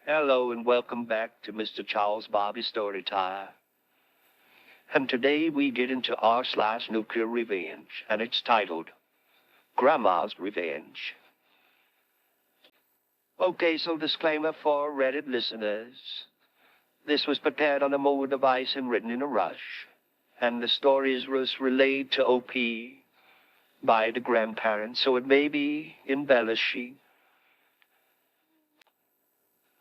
Hello and welcome back to Mr. Charles Bobby Storytime. And today we get into r/nuclear revenge, and it's titled Grandma's Revenge. Okay, so disclaimer for Reddit listeners. This was prepared on a mobile device and written in a rush, and the story was relayed to OP by the grandparents, so it may be embellishing.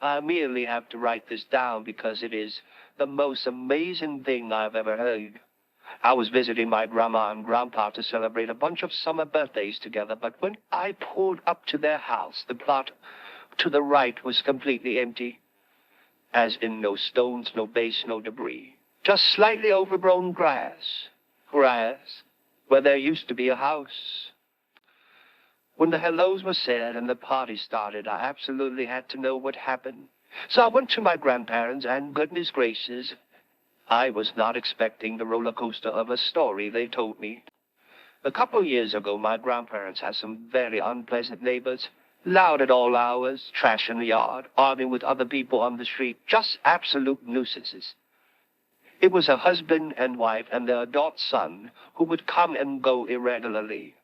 I merely have to write this down because it is the most amazing thing I've ever heard. I was visiting my grandma and grandpa to celebrate a bunch of summer birthdays together, but when I pulled up to their house, the plot to the right was completely empty. As in no stones, no base, no debris. Just slightly overgrown grass. Grass where there used to be a house. When the hellos were said and the party started, I absolutely had to know what happened. So I went to my grandparents, and goodness gracious, I was not expecting the roller coaster of a story they told me. A couple of years ago, my grandparents had some very unpleasant neighbors, loud at all hours, trash in the yard, arguing with other people on the street, just absolute nuisances. It was a husband and wife and their adult son who would come and go irregularly.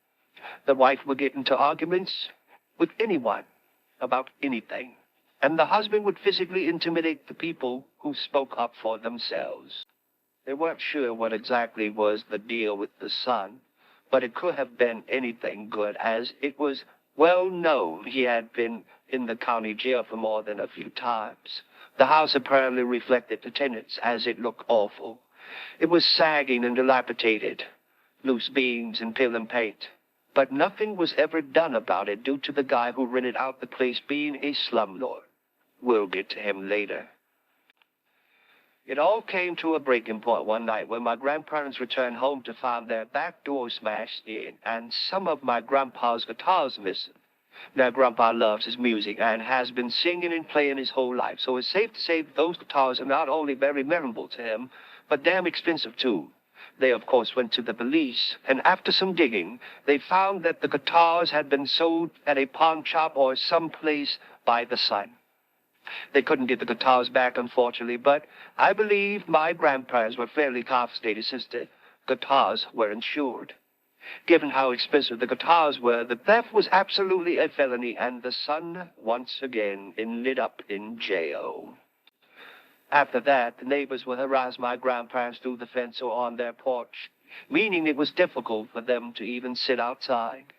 The wife would get into arguments with anyone about anything, and the husband would physically intimidate the people who spoke up for themselves. They weren't sure what exactly was the deal with the son, but it could have been anything good, as it was well known he had been in the county jail for more than a few times. The house apparently reflected the tenants, as it looked awful. It was sagging and dilapidated, loose beams and peeling paint. But nothing was ever done about it due to the guy who rented out the place being a slumlord. We'll get to him later. It all came to a breaking point one night when my grandparents returned home to find their back door smashed in and some of my grandpa's guitars missing. Now, Grandpa loves his music and has been singing and playing his whole life, so it's safe to say that those guitars are not only very memorable to him, but damn expensive too. They, of course, went to the police, and after some digging, they found that the guitars had been sold at a pawn shop or someplace by the son. They couldn't get the guitars back, unfortunately, but I believe my grandparents were fairly confiscated since the guitars were insured. Given how expensive the guitars were, the theft was absolutely a felony, and the son once again ended up in jail. After that, the neighbors would harass my grandparents through the fence or on their porch, meaning it was difficult for them to even sit outside.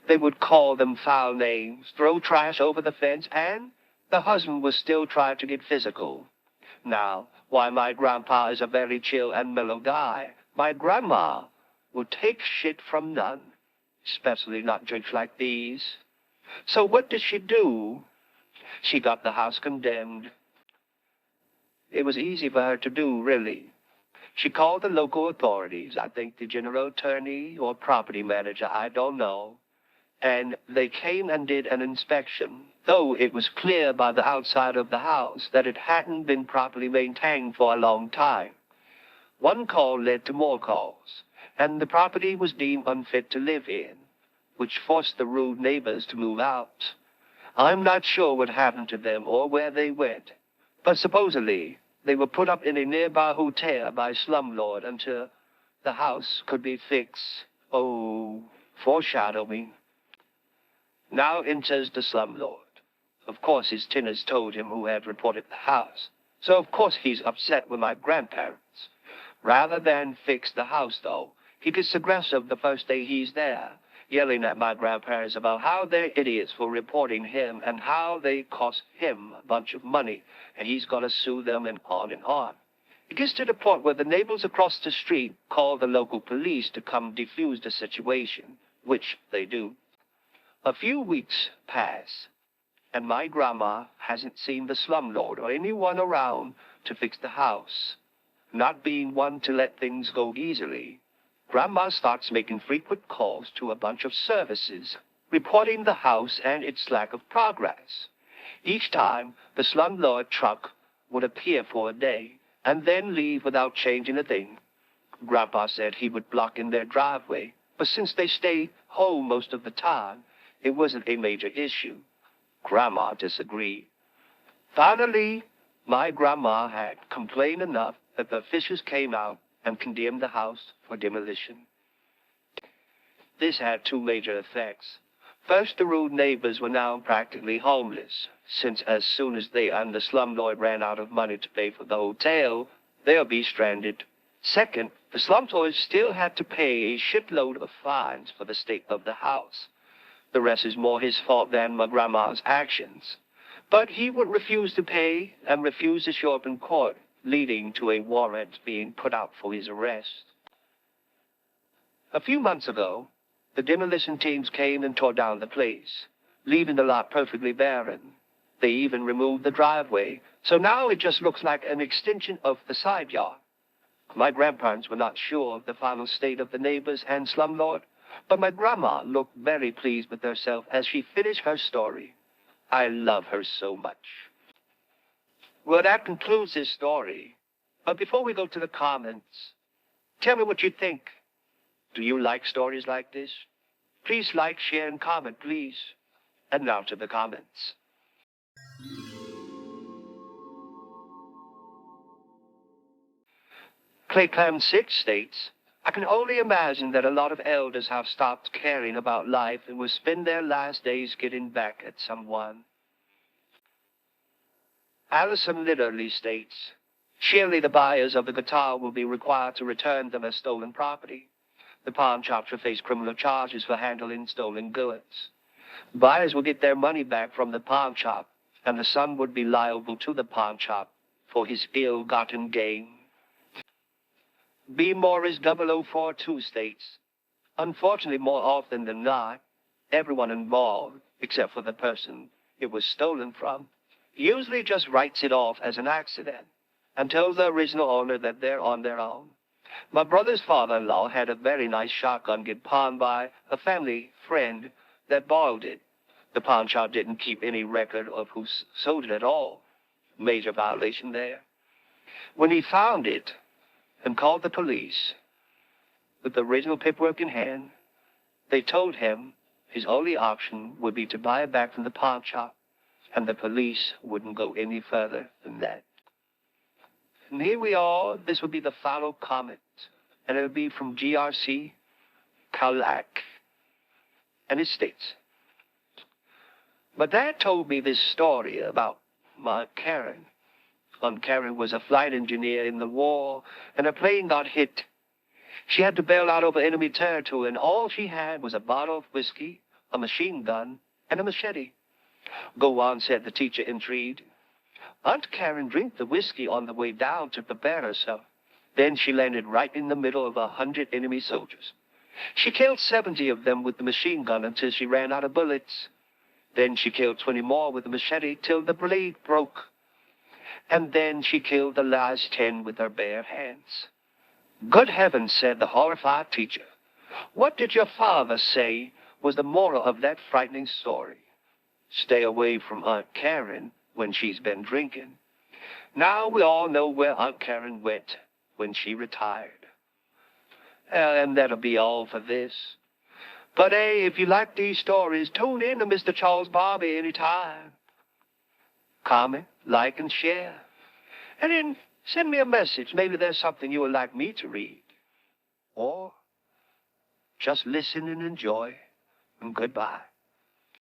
They would call them foul names, throw trash over the fence, and the husband was still trying to get physical. Now, while my grandpa is a very chill and mellow guy, my grandma would take shit from none, especially not drinks like these. So what did she do? She got the house condemned. It was easy for her to do, really. She called the local authorities, I think the general attorney or property manager, I don't know, and they came and did an inspection, though it was clear by the outside of the house that it hadn't been properly maintained for a long time. One call led to more calls, and the property was deemed unfit to live in, which forced the rude neighbors to move out. I'm not sure what happened to them or where they went, but supposedly they were put up in a nearby hotel by slumlord until the house could be fixed. Oh, foreshadowing. Now enters the slumlord. Of course his tenants told him who had reported the house, so of course he's upset with my grandparents. Rather than fix the house, though, he gets aggressive the first day he's there, yelling at my grandparents about how they're idiots for reporting him and how they cost him a bunch of money, and he's going to sue them and on and on. It gets to the point where the neighbors across the street call the local police to come defuse the situation, which they do. A few weeks pass, and my grandma hasn't seen the slumlord or anyone around to fix the house. Not being one to let things go easily, Grandma starts making frequent calls to a bunch of services, reporting the house and its lack of progress. Each time, the slumlord truck would appear for a day, and then leave without changing a thing. Grandpa said he would block in their driveway, but since they stay home most of the time, it wasn't a major issue. Grandma disagreed. Finally, my grandma had complained enough that the officials came out and condemned the house for demolition. This had two major effects. First, the rude neighbors were now practically homeless, since as soon as they and the slumlord ran out of money to pay for the hotel, they'll be stranded. Second, the slumlord still had to pay a shitload of fines for the state of the house. The rest is more his fault than my grandma's actions. But he would refuse to pay and refuse to show up in court, leading to a warrant being put out for his arrest. A few months ago, the demolition teams came and tore down the place, leaving the lot perfectly barren. They even removed the driveway, so now it just looks like an extension of the side yard. My grandparents were not sure of the final state of the neighbors and slumlord, but my grandma looked very pleased with herself as she finished her story. I love her so much. Well, that concludes this story. But before we go to the comments, tell me what you think. Do you like stories like this? Please like, share, and comment, please. And now to the comments. Clayclam6 states, I can only imagine that a lot of elders have stopped caring about life and will spend their last days getting back at someone. Allison literally states, surely the buyers of the guitar will be required to return them as stolen property. The pawn shops will face criminal charges for handling stolen goods. Buyers will get their money back from the pawn shop, and the son would be liable to the pawn shop for his ill-gotten gain. B. Morris 0042 states, unfortunately, more often than not, everyone involved, except for the person it was stolen from, usually just writes it off as an accident and tells the original owner that they're on their own. My brother's father-in-law had a very nice shotgun get pawned by a family friend that borrowed it. The pawn shop didn't keep any record of who sold it at all. Major violation there. When he found it and called the police with the original paperwork in hand, they told him his only option would be to buy it back from the pawn shop, and the police wouldn't go any further than that. And here we are. This will be the final comment, and it'll be from GRC Kalak. And it states, my dad told me this story about my Aunt Karen. Aunt Karen was a flight engineer in the war, and her plane got hit. She had to bail out over enemy territory, and all she had was a bottle of whiskey, a machine gun, and a machete. Go on, said the teacher, intrigued. Aunt Karen drank the whiskey on the way down to prepare herself. Then she landed right in the middle of 100 enemy soldiers. She killed 70 of them with the machine gun until she ran out of bullets. Then she killed 20 more with the machete till the blade broke. And then she killed the last 10 with her bare hands. Good heavens, said the horrified teacher. What did your father say was the moral of that frightening story? Stay away from Aunt Karen when she's been drinking. Now we all know where Aunt Karen went when she retired. And that'll be all for this. But hey, if you like these stories, tune in to Mr. Charles Barbie anytime. Comment, like, and share. And then send me a message. Maybe there's something you would like me to read. Or just listen and enjoy. And goodbye.